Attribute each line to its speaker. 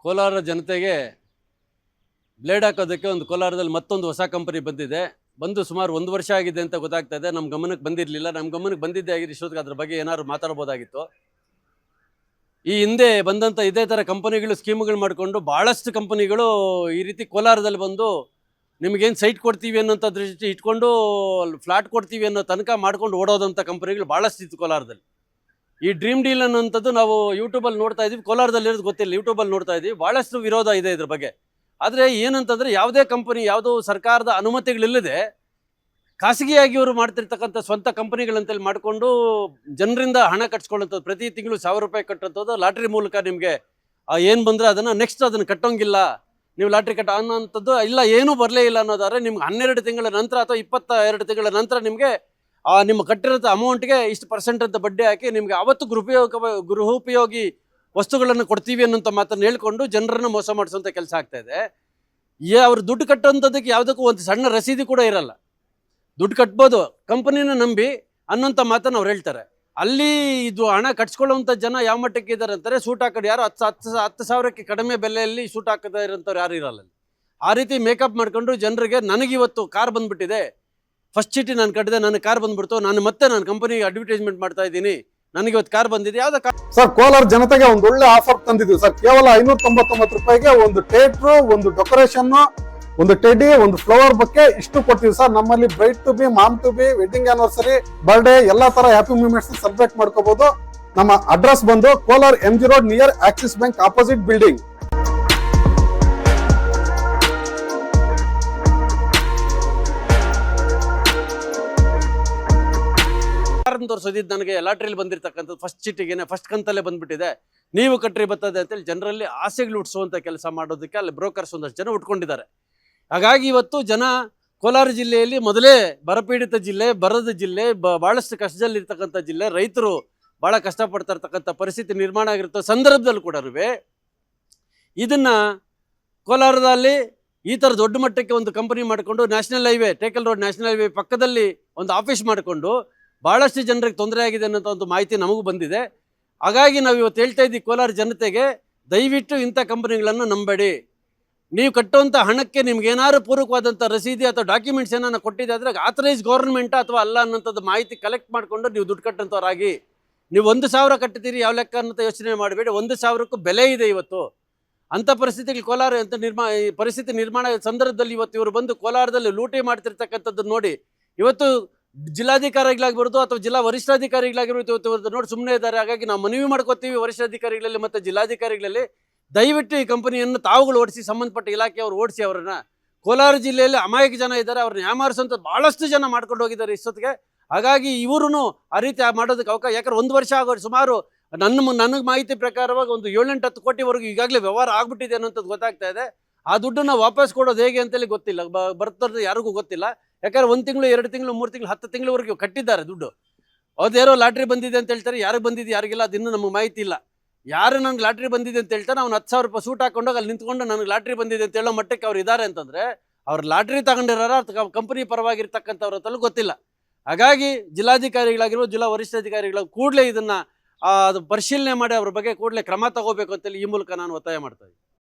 Speaker 1: ಕೋಲಾರ ಜನತೆಗೆ ಬ್ಲೇಡ್ ಹಾಕೋದಕ್ಕೆ ಒಂದು ಕೋಲಾರದಲ್ಲಿ ಮತ್ತೊಂದು ಹೊಸ ಕಂಪನಿ ಬಂದಿದೆ. ಬಂದು ಸುಮಾರು 1 ವರ್ಷ ಆಗಿದೆ ಅಂತ ಗೊತ್ತಾಗ್ತಾ ಇದೆ. ನಮ್ಮ ಗಮನಕ್ಕೆ ಬಂದಿರಲಿಲ್ಲ. ನಮ್ಮ ಗಮನಕ್ಕೆ ಬಂದಿದ್ದೇ ಆಗಿದ್ದು ಇಷ್ಟೊತ್ತಿಗೆ ಅದ್ರ ಬಗ್ಗೆ ಏನಾದ್ರು ಮಾತಾಡಬಹುದಾಗಿತ್ತು. ಈ ಹಿಂದೆ ಬಂದಂಥ ಇದೇ ಥರ ಕಂಪನಿಗಳು ಸ್ಕೀಮ್ಗಳು ಮಾಡಿಕೊಂಡು ಭಾಳಷ್ಟು ಕಂಪನಿಗಳು ಈ ರೀತಿ ಕೋಲಾರದಲ್ಲಿ ಬಂದು ನಿಮಗೇನು ಸೈಟ್ ಕೊಡ್ತೀವಿ ಅನ್ನೋಂಥ ದೃಷ್ಟಿ ಇಟ್ಕೊಂಡು ಫ್ಲಾಟ್ ಕೊಡ್ತೀವಿ ಅನ್ನೋ ತನಕ ಮಾಡ್ಕೊಂಡು ಓಡೋದಂಥ ಕಂಪನಿಗಳು ಭಾಳಷ್ಟು ಇತ್ತು ಕೋಲಾರದಲ್ಲಿ. ಈ ಡ್ರೀಮ್ ಡೀಲ್ ಅನ್ನೋಂಥದ್ದು ನಾವು ಯೂಟ್ಯೂಬಲ್ಲಿ ನೋಡ್ತಾ ಇದ್ದೀವಿ. ಕೋಲಾರದಲ್ಲಿ ಇರೋದು ಗೊತ್ತಿಲ್ಲ, ಯೂಟ್ಯೂಬಲ್ಲಿ ನೋಡ್ತಾ ಇದ್ದೀವಿ. ಭಾಳಷ್ಟು ವಿರೋಧ ಇದೆ ಇದ್ರ ಬಗ್ಗೆ. ಆದರೆ ಏನಂತಂದರೆ ಯಾವುದೇ ಕಂಪನಿ ಯಾವುದೋ ಸರ್ಕಾರದ ಅನುಮತಿಗಳಿಲ್ಲದೆ ಖಾಸಗಿಯಾಗಿ ಇವರು ಮಾಡ್ತಿರ್ತಕ್ಕಂಥ ಸ್ವಂತ ಕಂಪನಿಗಳಂತೇಳಿ ಮಾಡಿಕೊಂಡು ಜನರಿಂದ ಹಣ ಕಟ್ಸ್ಕೊಳ್ಳೋಂಥದ್ದು, ಪ್ರತಿ ತಿಂಗಳು 1000 ರೂಪಾಯಿ ಕಟ್ಟೋಂಥದ್ದು ಲಾಟ್ರಿ ಮೂಲಕ ನಿಮಗೆ ಏನು ಬಂದರೆ ಅದನ್ನು ಕಟ್ಟೋಂಗಿಲ್ಲ, ನೀವು ಲಾಟ್ರಿ ಅನ್ನೋಂಥದ್ದು ಇಲ್ಲ, ಏನೂ ಬರಲೇ ಇಲ್ಲ ಅನ್ನೋದಾದ್ರೆ ನಿಮ್ಗೆ 12 ತಿಂಗಳ ನಂತರ ಅಥವಾ 22 ತಿಂಗಳ ನಂತರ ನಿಮಗೆ ನಿಮ್ಮ ಕಟ್ಟಿರೋ ಅಮೌಂಟ್ಗೆ ಇಷ್ಟು % ಅಂತ ಬಡ್ಡಿ ಹಾಕಿ ನಿಮಗೆ ಅವತ್ತು ಗೃಹೋಪಯೋಗಿ ವಸ್ತುಗಳನ್ನು ಕೊಡ್ತೀವಿ ಅನ್ನೋಂಥ ಮಾತನ್ನು ಹೇಳ್ಕೊಂಡು ಜನರನ್ನು ಮೋಸ ಮಾಡಿಸೋಂಥ ಕೆಲಸ ಆಗ್ತಾ ಇದೆ. ಅವ್ರು ದುಡ್ಡು ಕಟ್ಟೋಂಥದ್ದಕ್ಕೆ ಯಾವುದಕ್ಕೂ ಒಂದು ಸಣ್ಣ ರಸೀದಿ ಕೂಡ ಇರಲ್ಲ. ದುಡ್ಡು ಕಟ್ಬೋದು ಕಂಪನಿನ ನಂಬಿ ಅನ್ನೋಂಥ ಮಾತನ್ನು ಅವ್ರು ಹೇಳ್ತಾರೆ. ಅಲ್ಲಿ ಇದು ಹಣ ಕಟ್ಸ್ಕೊಳ್ಳೋವಂಥ ಜನ ಯಾವ ಮಟ್ಟಕ್ಕೆ ಇದ್ದಾರೆ ಅಂತಾರೆ, ಸೂಟ್ ಹಾಕೋದು ಯಾರು 10,000ಕ್ಕೆ ಕಡಿಮೆ ಬೆಲೆಯಲ್ಲಿ ಸೂಟ್ ಹಾಕದೇ ಇರೋಂಥವ್ರು ಯಾರು ಇರಲ್ಲ. ಆ ರೀತಿ ಮೇಕಪ್ ಮಾಡ್ಕೊಂಡು ಜನರಿಗೆ ನನಗಿವತ್ತು ಕಾರ್ ಬಂದುಬಿಟ್ಟಿದೆ, ಫಸ್ಟ್ ಚೀಟಿ ನಾನು ಕಟ್ಟಿದೆ, ನನಗೆ ಕಾರ್ ಬಂದ್ಬಿಡ್ತು, ನಾನು ಕಂಪನಿಗೆ ಅಡ್ವರ್ಟೈಸ್ಮೆಂಟ್ ಮಾಡ್ತಾ ಇದ್ದೀನಿ, ನನಗಿವತ್ತು ಕಾರ್ ಬಂದಿದೆ. ಯಾವ್ದು ಕಾರ್
Speaker 2: ಸರ್? ಕೋಲಾರ ಜನತೆಗೆ ಒಂದು ಒಳ್ಳೆ ಆಫರ್ ತಂದಿದ್ದೀವಿ ಸರ್. ಕೇವಲ 599 ರೂಪಾಯಿಗೆ ಒಂದು ಥಿಯೇಟ್ರು, ಒಂದು ಡೆಕೋರೇಷನ್, ಒಂದು ಟೆಡಿ, ಒಂದು ಫ್ಲವರ್ ಬೊಕ್ಕೆ ಇಷ್ಟು ಕೊಡ್ತೀವಿ ಸರ್. ನಮ್ಮಲ್ಲಿ bride to be, mom to be, wedding anniversary, birthday ಎಲ್ಲಾ ತರ ಹ್ಯಾಪಿ ಮೂಮೆಂಟ್ಸ್ ಸೆಲೆಬ್ರೇಟ್ ಮಾಡ್ಕೋಬಹುದು. ನಮ್ಮ ಅಡ್ರೆಸ್ ಬಂದು Kolar MG road near Axis bank opposite building.
Speaker 1: ತೋರಿಸೋದಿದ್ದು ನನಗೆ ಲಾಟ್ರಿಯಲ್ಲಿ ಬಂದಿರತಕ್ಕಂಥದ್ದು ಫಸ್ಟ್ ಚೀಟಿಗೆ ಫಸ್ಟ್ ಕಂತಲ್ಲೇ ಬಂದ್ಬಿಟ್ಟಿದೆ, ನೀವು ಕಟ್ರಿ ಬರ್ತದೆ ಅಂತೇಳಿ ಜನರಲ್ಲಿ ಆಸೆಗಳು ಹುಟ್ಟಿಸುವಂಥ ಕೆಲಸ ಮಾಡೋದಕ್ಕೆ ಅಲ್ಲಿ ಬ್ರೋಕರ್ಸ್ ಒಂದಷ್ಟು ಜನ ಉಟ್ಕೊಂಡಿದ್ದಾರೆ. ಹಾಗಾಗಿ ಇವತ್ತು ಜನ ಕೋಲಾರ ಜಿಲ್ಲೆಯಲ್ಲಿ ಮೊದಲೇ ಬರಪೀಡಿತ ಜಿಲ್ಲೆ, ಬರದ ಜಿಲ್ಲೆ, ಭಾಳಷ್ಟು ಕಷ್ಟದಲ್ಲಿರ್ತಕ್ಕಂಥ ಜಿಲ್ಲೆ, ರೈತರು ಭಾಳ ಕಷ್ಟಪಡ್ತಾ ಇರ್ತಕ್ಕಂಥ ಪರಿಸ್ಥಿತಿ ನಿರ್ಮಾಣ ಆಗಿರೋ ಸಂದರ್ಭದಲ್ಲಿ ಕೂಡ ಇದನ್ನು ಕೋಲಾರದಲ್ಲಿ ಈ ಥರ ದೊಡ್ಡ ಮಟ್ಟಕ್ಕೆ ಒಂದು ಕಂಪನಿ ಮಾಡಿಕೊಂಡು national highway, Tekal road national highway ಪಕ್ಕದಲ್ಲಿ ಒಂದು ಆಫೀಸ್ ಮಾಡಿಕೊಂಡು ಭಾಳಷ್ಟು ಜನರಿಗೆ ತೊಂದರೆ ಆಗಿದೆ ಅನ್ನೋಂಥ ಒಂದು ಮಾಹಿತಿ ನಮಗೂ ಬಂದಿದೆ. ಹಾಗಾಗಿ ನಾವು ಇವತ್ತು ಹೇಳ್ತಾ ಇದ್ದೀವಿ ಕೋಲಾರ ಜನತೆಗೆ, ದಯವಿಟ್ಟು ಇಂಥ ಕಂಪನಿಗಳನ್ನು ನಂಬೇಡಿ. ನೀವು ಕಟ್ಟುವಂಥ ಹಣಕ್ಕೆ ನಿಮ್ಗೇನಾದ್ರು ಪೂರಕವಾದಂಥ ರಸೀದಿ ಅಥವಾ ಡಾಕ್ಯುಮೆಂಟ್ಸ್ ಏನಾರು ಕೊಟ್ಟಿದೆ ಆದರೆ ಆಥರೈಸ್ ಗೌರ್ಮೆಂಟ್ ಅಥವಾ ಅಲ್ಲ ಅನ್ನೋಂಥದ್ದು ಮಾಹಿತಿ ಕಲೆಕ್ಟ್ ಮಾಡಿಕೊಂಡು ನೀವು ದುಡ್ಡು ಕಟ್ಟಂಥವ್ರಾಗಿ. ನೀವು 1,000 ಕಟ್ತೀರಿ ಯಾವ ಲೆಕ್ಕ ಅನ್ನೋಂಥ ಯೋಚನೆ ಮಾಡಬೇಡಿ. 1,000ಕ್ಕೂ ಬೆಲೆ ಇದೆ ಇವತ್ತು. ಅಂಥ ಪರಿಸ್ಥಿತಿಗಳು ಕೋಲಾರ ಅಂತ ಪರಿಸ್ಥಿತಿ ನಿರ್ಮಾಣ ಸಂದರ್ಭದಲ್ಲಿ ಇವತ್ತು ಇವರು ಬಂದು ಕೋಲಾರದಲ್ಲಿ ಲೂಟಿ ಮಾಡ್ತಿರ್ತಕ್ಕಂಥದ್ದು ನೋಡಿ ಇವತ್ತು ಜಿಲ್ಲಾಧಿಕಾರಿಗಳಾಗಿರ್ಬೋದು ಅಥವಾ ಜಿಲ್ಲಾ ವರಿಷ್ಠಾಧಿಕಾರಿಗಳಾಗಿರ್ಬೋದು ಇವತ್ತು ನೋಡಿ ಸುಮ್ಮನೆ ಇದ್ದಾರೆ. ಹಾಗಾಗಿ ನಾವು ಮನವಿ ಮಾಡ್ಕೋತೀವಿ ವರಿಷ್ಠಾಧಿಕಾರಿಗಳಲ್ಲಿ ಮತ್ತು ಜಿಲ್ಲಾಧಿಕಾರಿಗಳಲ್ಲಿ, ದಯವಿಟ್ಟು ಈ ಕಂಪನಿಯನ್ನು ತಾವುಗಳು ಓಡಿಸಿ, ಸಂಬಂಧಪಟ್ಟ ಇಲಾಖೆಯವರು ಓಡಿಸಿ ಅವರನ್ನು. ಕೋಲಾರ ಜಿಲ್ಲೆಯಲ್ಲಿ ಅಮಾಯಕ ಜನ ಇದ್ದಾರೆ, ಅವ್ರನ್ನ ಯಾಮಾರಿಸುವಂಥ ಭಾಳಷ್ಟು ಜನ ಮಾಡ್ಕೊಂಡು ಹೋಗಿದ್ದಾರೆ ಇಷ್ಟೊತ್ತಿಗೆ. ಹಾಗಾಗಿ ಇವರು ಆ ರೀತಿ ಮಾಡೋದಕ್ಕೆ ಅವಕಾಶ, ಯಾಕಂದ್ರೆ 1 ವರ್ಷ ಆಗೋರು ಸುಮಾರು ನನಗೆ ಮಾಹಿತಿ ಪ್ರಕಾರವಾಗಿ ಒಂದು 7-8 ಕೋಟಿವರೆಗೂ ಈಗಾಗಲೇ ವ್ಯವಹಾರ ಆಗ್ಬಿಟ್ಟಿದೆ ಅನ್ನೋಂಥದ್ದು ಗೊತ್ತಾಗ್ತಾ ಇದೆ. ಆ ದುಡ್ಡನ್ನು ವಾಪಸ್ ಕೊಡೋದು ಹೇಗೆ ಅಂತೇಳಿ ಗೊತ್ತಿಲ್ಲ, ಬರ್ತದೆ ಯಾರಿಗೂ ಗೊತ್ತಿಲ್ಲ. ಯಾಕಂದ್ರೆ 1 ತಿಂಗಳು 2 ತಿಂಗಳು 3 ತಿಂಗಳು 10 ತಿಂಗಳವರೆಗೂ ಕಟ್ಟಿದ್ದಾರೆ ದುಡ್ಡು. ಅದೇನೋ ಲಾಟ್ರಿ ಬಂದಿದೆ ಅಂತ ಹೇಳ್ತಾರೆ, ಯಾರಿಗೆ ಬಂದಿದೆ ಯಾರಿಗಿಲ್ಲ ಅದಿನ್ನೂ ನಮಗೆ ಮಾಹಿತಿ ಇಲ್ಲ. ಯಾರು ನನಗೆ ಲಾಟ್ರಿ ಬಂದಿದೆ ಅಂತ ಹೇಳ್ತಾರೆ, ಅವ್ನು 10,000 ರೂಪಾಯಿ ಸೂಟ್ ಹಾಕೊಂಡೋಗಿ ಅಲ್ಲಿ ನಿಂತ್ಕೊಂಡು ನನಗೆ ಲಾಟ್ರಿ ಬಂದಿದೆ ಅಂತ ಹೇಳೋ ಮಟ್ಟಕ್ಕೆ ಅವ್ರು ಇದ್ದಾರೆ ಅಂತಂದರೆ ಅವ್ರು ಲಾಟ್ರಿ ತಗೊಂಡಿರೋರ ಕಂಪನಿ ಪರವಾಗಿರ್ತಕ್ಕಂಥವ್ರ ಹತ್ರ ಗೊತ್ತಿಲ್ಲ. ಹಾಗಾಗಿ ಜಿಲ್ಲಾಧಿಕಾರಿಗಳಾಗಿರ್ಬೋದು, ಜಿಲ್ಲಾ ವರಿಷ್ಠಾಧಿಕಾರಿಗಳು ಕೂಡಲೇ ಇದನ್ನು ಅದು ಪರಿಶೀಲನೆ ಮಾಡಿ ಅವ್ರ ಬಗ್ಗೆ ಕೂಡಲೇ ಕ್ರಮ ತಗೋಬೇಕು ಅಂತೇಳಿ ಈ ಮೂಲಕ ನಾನು ಒತ್ತಾಯ ಮಾಡ್ತಾ ಇದ್ದೀನಿ.